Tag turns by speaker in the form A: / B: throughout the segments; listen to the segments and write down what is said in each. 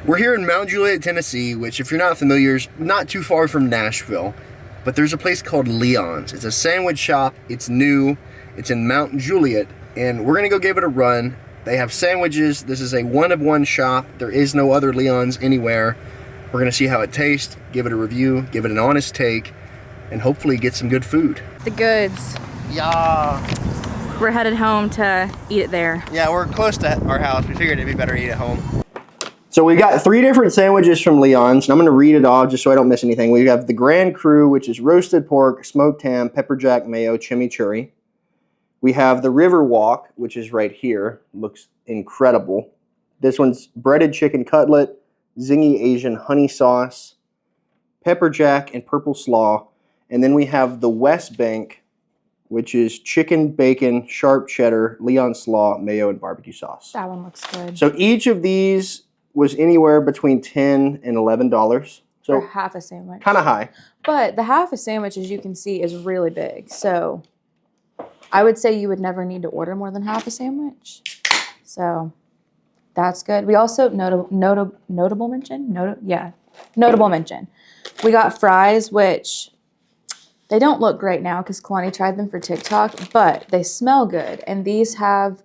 A: We're here in Mount Juliet, Tennessee, which, if you're not familiar, is not too far from Nashville. But there's a place called Leon's. It's a sandwich shop. It's new. It's in Mount Juliet, and we're gonna go give it a run. They have sandwiches. This is a one-of-one shop. There is no other Leon's anywhere. We're gonna see how it tastes, give it a review, give it an honest take, and hopefully get some good food.
B: The goods.
A: Yeah.
B: We're headed home to eat it there.
A: Yeah, we're close to our house. We figured it'd be better to eat at home. So we got 3 different sandwiches from Leon's, and I'm gonna read it off just so I don't miss anything. We have the Grand Cru, which is roasted pork, smoked ham, pepper jack mayo, chimichurri. We have the River Walk, which is right here. Looks incredible. This one's breaded chicken cutlet, zingy Asian honey sauce, pepper jack, and purple slaw. And then we have the West Bank, which is chicken, bacon, sharp cheddar, Leon slaw, mayo, and barbecue sauce.
B: That one looks good.
A: So each of these was anywhere between $10 and $11. So
B: for half a sandwich.
A: Kind of high.
B: But the half a sandwich, as you can see, is really big. So I would say you would never need to order more than half a sandwich. So that's good. We also, notable mention. We got fries, which they don't look great now because Kalani tried them for TikTok, but they smell good. And these have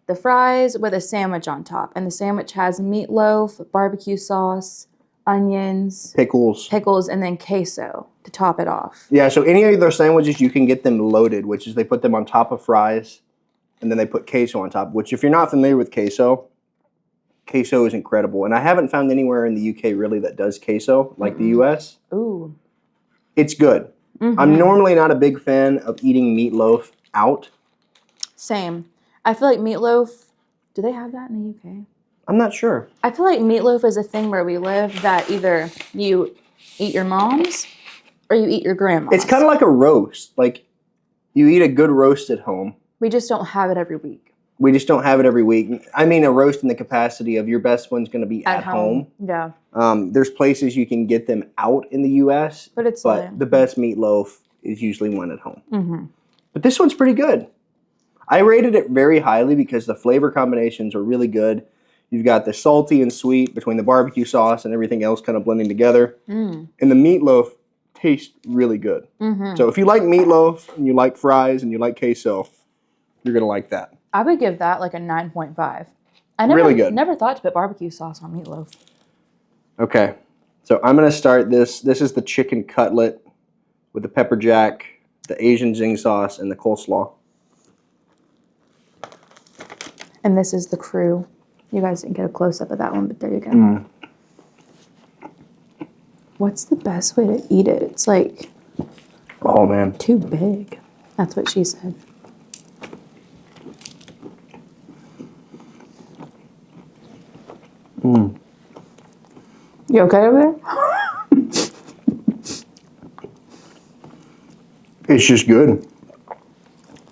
B: the fries with a sandwich on top. And the sandwich has meatloaf, barbecue sauce, onions, pickles, and then queso to top it off. Yeah, so any of their sandwiches, you can get them loaded, which is they put them on top of fries, and then they put queso on top, which if you're not familiar with queso is incredible. And I haven't found anywhere in the UK really that does queso like the US. Ooh. It's good. I'm normally not a big fan of eating meatloaf out. Same. I feel like meatloaf, do they have that in the UK? I'm not sure. I feel like meatloaf is a thing where we live that either you eat your mom's or you eat your grandma's. It's kind of like a roast. Like, you eat a good roast at home. We just don't have it every week. I mean, a roast in the capacity of your best one's going to be at home. Yeah. There's places you can get them out in the U.S., but the best meatloaf is usually one at home. But this one's pretty good. I rated it very highly because the flavor combinations are really good. You've got the salty and sweet between the barbecue sauce and everything else kind of blending together. And the meatloaf tastes really good. So if you like meatloaf and you like fries and you like queso, you're going to like that. I would give that like a 9.5. Really good. Never thought to put barbecue sauce on meatloaf. Okay. So I'm going to start this. This is the chicken cutlet with the pepper jack, the Asian zing sauce, and the coleslaw. And this is the Cru. You guys didn't get a close-up of that one, but there you go. What's the best way to eat it? It's like... oh, man. Too big. That's what she said. You okay over there? It's just good.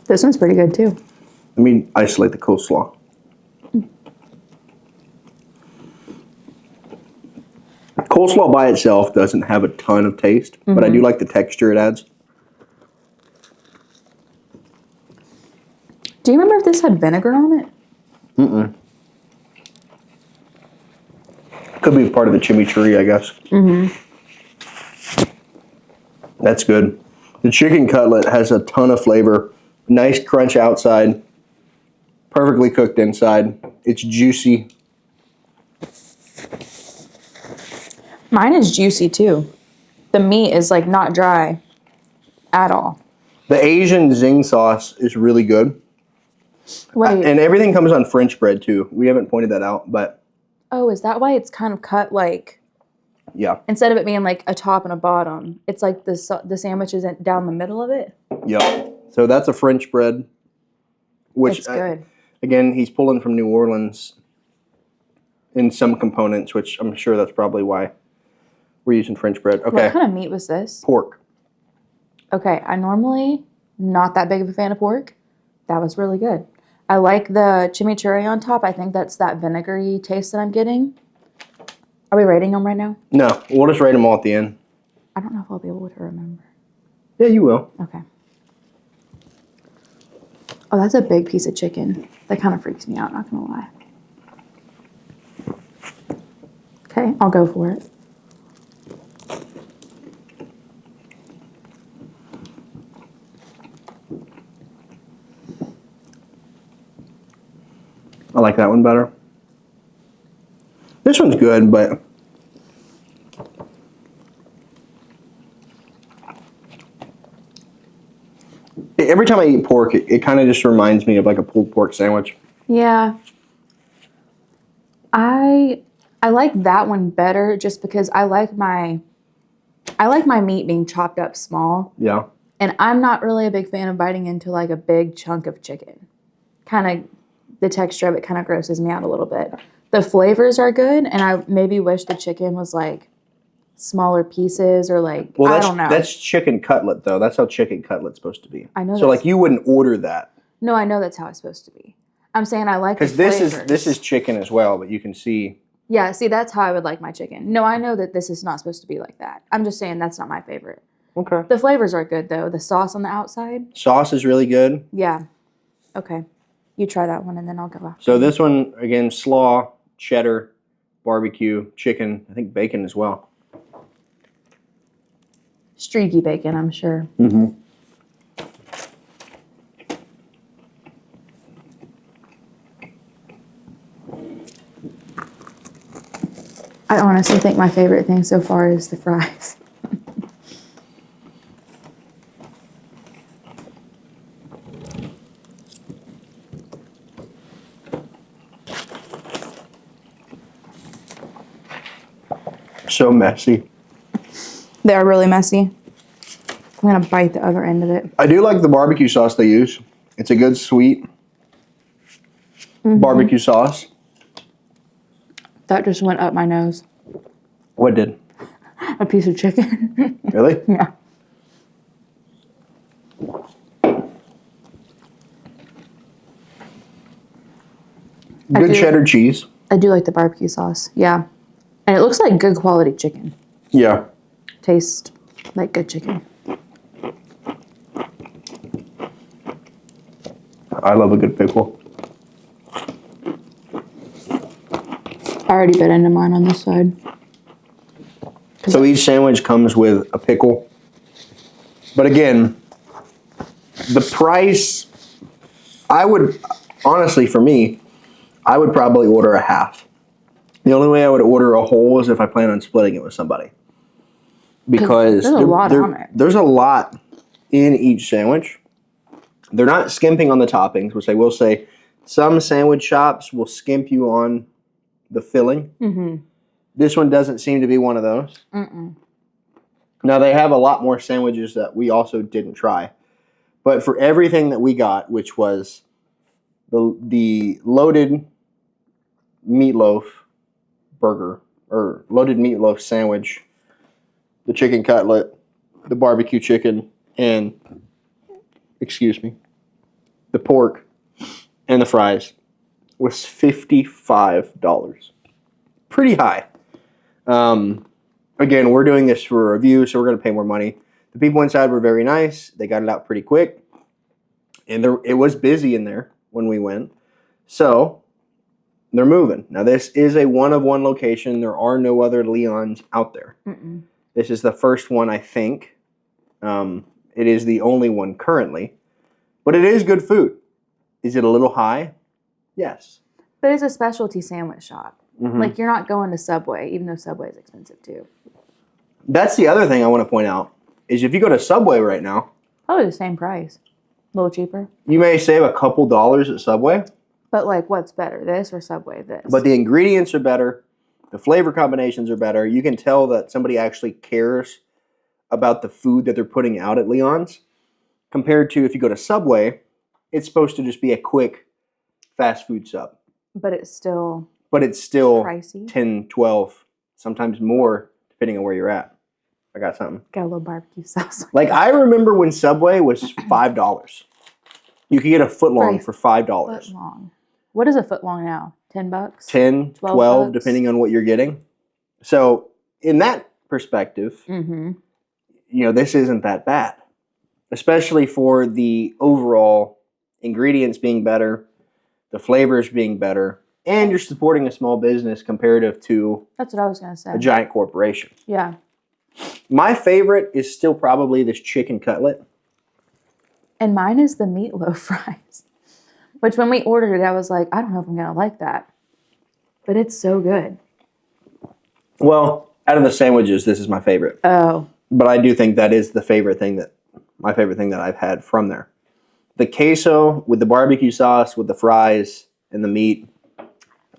B: This one's pretty good, too. Let me isolate the coleslaw. Coleslaw by itself doesn't have a ton of taste, but I do like the texture it adds. Do you remember if this had vinegar on it? Could be part of the chimichurri, I guess. That's good. The chicken cutlet has a ton of flavor. Nice crunch outside. Perfectly cooked inside. It's juicy. Mine is juicy too. The meat is like not dry at all. The Asian zing sauce is really good. Wait. And everything comes on French bread too. We haven't pointed that out, but... oh, is that why it's kind of cut like... yeah. Instead of it being like a top and a bottom, it's like the sandwich is down the middle of it? Yep. So that's a French bread. Which, it's good. Again, he's pulling from New Orleans in some components, which I'm sure that's probably why we're using French bread. Okay. What kind of meat was this? Pork. Okay, I normally not that big of a fan of pork. That was really good. I like the chimichurri on top. I think that's that vinegary taste that I'm getting. Are we rating them right now? No, we'll just rate them all at the end. I don't know if I'll be able to remember. Yeah, you will. Okay. Oh, that's a big piece of chicken. That kind of freaks me out, not gonna lie. Okay, I'll go for it.
A: I like that one better. This one's good, but every time I eat pork, it kind of just reminds me of like a pulled pork sandwich.
B: Yeah. I like that one better just because I like my meat being chopped up small.
A: Yeah.
B: And I'm not really a big fan of biting into like a big chunk of chicken. Kind of the texture of it kind of grosses me out a little bit. The flavors are good, and I maybe wish the chicken was like smaller pieces or like I don't know.
A: That's chicken cutlet though. That's how chicken cutlet's supposed to be.
B: I know.
A: So like you wouldn't order that.
B: No, I know that's how it's supposed to be. I'm saying I like the
A: because
B: flavors.
A: this is chicken as well, but you can see.
B: Yeah, see, that's how I would like my chicken. No, I know that this is not supposed to be like that. I'm just saying that's not my favorite.
A: Okay.
B: The flavors are good though. The sauce on the outside.
A: Sauce is really good.
B: Yeah. Okay. You try that one and then I'll go after.
A: So this one again, slaw, cheddar, barbecue, chicken. I think bacon as well.
B: Streaky bacon, I'm sure.
A: Mm-hmm.
B: I honestly think my favorite thing so far is the fries.
A: So messy.
B: They are really messy. I'm going to bite the other end of it.
A: I do like the barbecue sauce they use. It's a good sweet barbecue sauce.
B: That just went up my nose.
A: What did?
B: A piece of chicken.
A: Really?
B: Yeah.
A: Good cheddar cheese.
B: I do like the barbecue sauce. Yeah. And it looks like good quality chicken.
A: Yeah.
B: Tastes like good chicken.
A: I love a good pickle.
B: I already bit into mine on this side.
A: So each sandwich comes with a pickle. But again, the price, I would, honestly for me, I would probably order a half. The only way I would order a whole is if I plan on splitting it with somebody. Because
B: there's a lot on it.
A: There's a lot in each sandwich. They're not skimping on the toppings, which I will say some sandwich shops will skimp you on the filling.
B: Mm-hmm.
A: This one doesn't seem to be one of those.
B: Mm-mm.
A: Now, they have a lot more sandwiches that we also didn't try. But for everything that we got, which was the loaded meatloaf burger, or loaded meatloaf sandwich, the chicken cutlet, the barbecue chicken, and, the pork, and the fries, was $55. Pretty high. Again, we're doing this for a review, so we're going to pay more money. The people inside were very nice. They got it out pretty quick. And it was busy in there when we went. So, they're moving. Now, this is a one-of-one location. There are no other Leons out there.
B: Mm-mm.
A: This is the first one, I think. It is the only one currently. But it is good food. Is it a little high? Yes.
B: But it's a specialty sandwich shop.
A: Mm-hmm.
B: Like, you're not going to Subway, even though Subway is expensive, too.
A: That's the other thing I want to point out, is if you go to Subway right now,
B: Probably the same price. A little cheaper.
A: you may save a couple dollars at Subway.
B: But, like, what's better, this or Subway, this?
A: But the ingredients are better. The flavor combinations are better. You can tell that somebody actually cares about the food that they're putting out at Leon's. Compared to if you go to Subway, it's supposed to just be a quick fast food sub.
B: But it's still
A: pricey. 10, 12, sometimes more, depending on where you're at. I got something.
B: Got a little barbecue sauce.
A: Like, I remember when Subway was $5. You could get a footlong for $5.
B: Footlong. What is a footlong now? $10?
A: 10, 12, depending on what you're getting. So, in that perspective, this isn't that bad. Especially for the overall ingredients being better, the flavors being better, and you're supporting a small business comparative to
B: That's what I was going to say.
A: a giant corporation.
B: Yeah.
A: My favorite is still probably this chicken cutlet.
B: And mine is the meatloaf fries, which when we ordered it, I was like, I don't know if I'm going to like that. But it's so good.
A: Well, out of the sandwiches, this is my favorite.
B: Oh.
A: But I do think that is my favorite thing that I've had from there. The queso with the barbecue sauce, with the fries and the meat,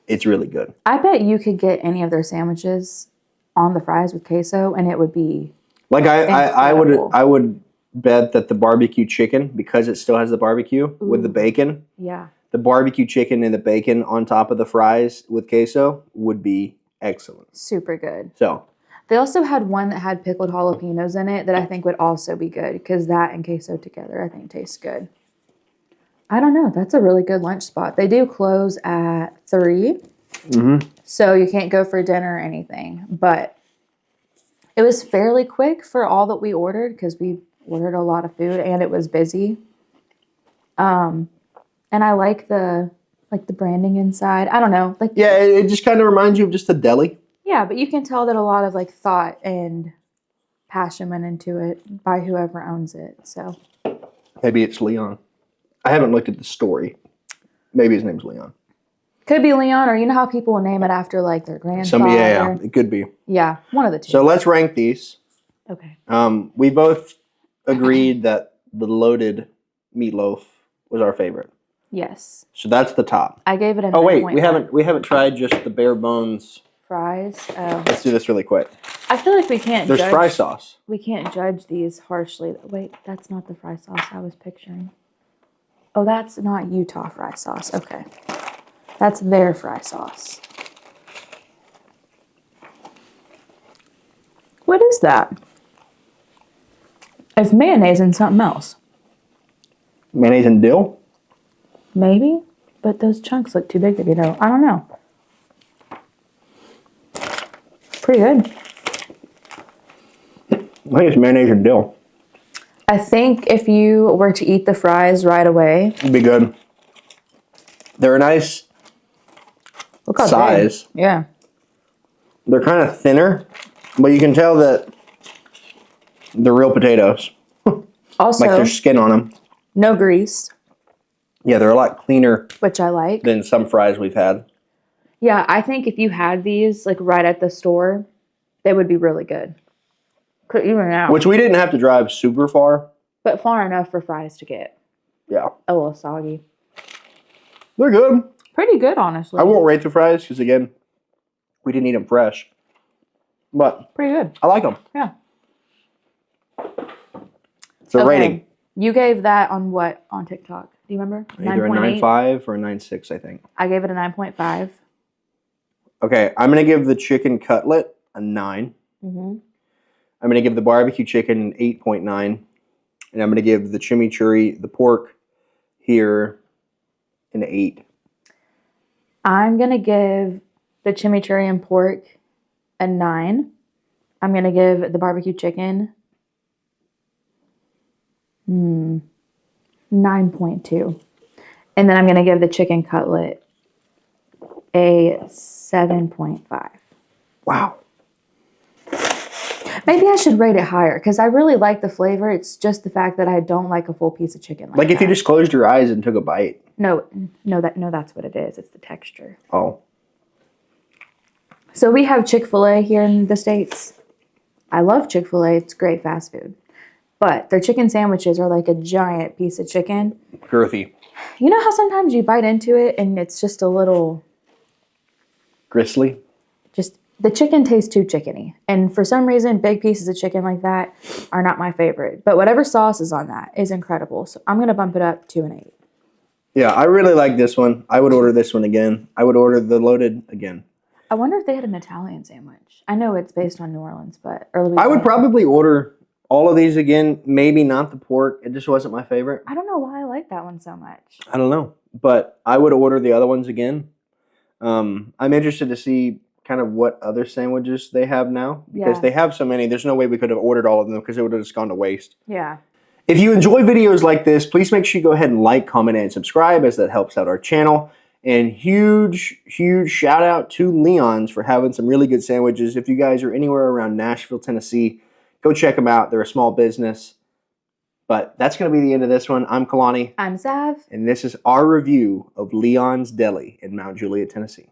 A: it's really good.
B: I bet you could get any of their sandwiches on the fries with queso, and it would be
A: like I
B: incredible.
A: would bet that the barbecue chicken, because it still has the barbecue with the bacon.
B: Yeah.
A: The barbecue chicken and the bacon on top of the fries with queso would be excellent.
B: Super good.
A: So
B: they also had one that had pickled jalapenos in it that I think would also be good because that and queso together I think tastes good. I don't know. That's a really good lunch spot. They do close at 3.
A: Mm-hmm.
B: So you can't go for dinner or anything. But it was fairly quick for all that we ordered because we ordered a lot of food and it was busy. And I like the branding inside. I don't know.
A: Yeah, it just kind of reminds you of just a deli.
B: Yeah, but you can tell that a lot of thought and passion went into it by whoever owns it. So
A: Maybe it's Leon. I haven't looked at the story. Maybe his name's Leon.
B: could be Leon, or you know how people will name it after their grandfather.
A: Yeah, it could be.
B: Yeah, one of the two.
A: So let's rank these.
B: Okay.
A: We both agreed that the loaded meatloaf was our favorite.
B: Yes.
A: So that's the top.
B: I gave it a 9.5.
A: Oh wait, we haven't tried just the bare bones
B: Fries. Oh.
A: Let's do this really quick.
B: I feel like we can't
A: There's
B: judge.
A: fry sauce.
B: We can't judge these harshly. Wait, that's not the fry sauce I was picturing. Oh, that's not Utah fry sauce. Okay. That's their fry sauce. What is that? It's mayonnaise and something else.
A: Mayonnaise and dill?
B: Maybe, but those chunks look too big to be dough. I don't know. Pretty good.
A: I think it's mayonnaise and dill.
B: I think if you were to eat the fries right away,
A: It'd be good. They're a nice
B: look how
A: size.
B: big. Yeah.
A: They're kind of thinner, but you can tell that they're real potatoes.
B: Also,
A: like there's skin on them.
B: no grease,
A: Yeah, they're a lot cleaner
B: which I like.
A: than some fries we've had.
B: Yeah, I think if you had these right at the store, they would be really good. Could even out.
A: Which we didn't have to drive super far.
B: But far enough for fries to get
A: Yeah.
B: a little soggy.
A: They're good.
B: Pretty good, honestly.
A: I won't rate the fries because, again, we didn't eat them fresh. But
B: Pretty good.
A: I like them.
B: Yeah.
A: So rating.
B: You gave that on what on TikTok? Do you remember?
A: Either a 9.5 or a 9.6, I think.
B: I gave it a 9.5.
A: Okay, I'm going to give the chicken cutlet a 9.
B: Mm-hmm.
A: I'm going to give the barbecue chicken an 8.9. And I'm going to give the chimichurri, the pork here, an 8.
B: I'm going to give the chimichurri and pork a 9. I'm going to give the barbecue chicken 9.2. And then I'm going to give the chicken cutlet a 7.5.
A: Wow.
B: Maybe I should rate it higher because I really like the flavor. It's just the fact that I don't like a full piece of chicken
A: Like if you just closed your eyes and took a bite.
B: No, that's what it is. It's the texture.
A: Oh.
B: So we have Chick-fil-A here in the States. I love Chick-fil-A. It's great fast food. But their chicken sandwiches are like a giant piece of chicken.
A: Girthy.
B: You know how sometimes you bite into it and it's just a little...
A: Gristly?
B: Just the chicken tastes too chickeny. And for some reason, big pieces of chicken like that are not my favorite. But whatever sauce is on that is incredible. So I'm going to bump it up to an 8.
A: Yeah, I really like this one. I would order this one again. I would order the loaded again.
B: I wonder if they had an Italian sandwich. I know it's based on New Orleans, but...
A: I would probably order all of these again. Maybe not the pork. It just wasn't my favorite.
B: I don't know why I like that one so much.
A: I don't know. But I would order the other ones again. I'm interested to see kind of what other sandwiches they have now. Because they have so many. There's no way we could have ordered all of them because it would have just gone to waste.
B: Yeah.
A: If you enjoy videos like this, please make sure you go ahead and like, comment, and subscribe as that helps out our channel. And huge shout out to Leon's for having some really good sandwiches. If you guys are anywhere around Nashville, Tennessee, go check them out. They're a small business. But that's going to be the end of this one. I'm Kalani.
B: I'm Zav.
A: And this is our review of Leon's Deli in Mount Juliet, Tennessee.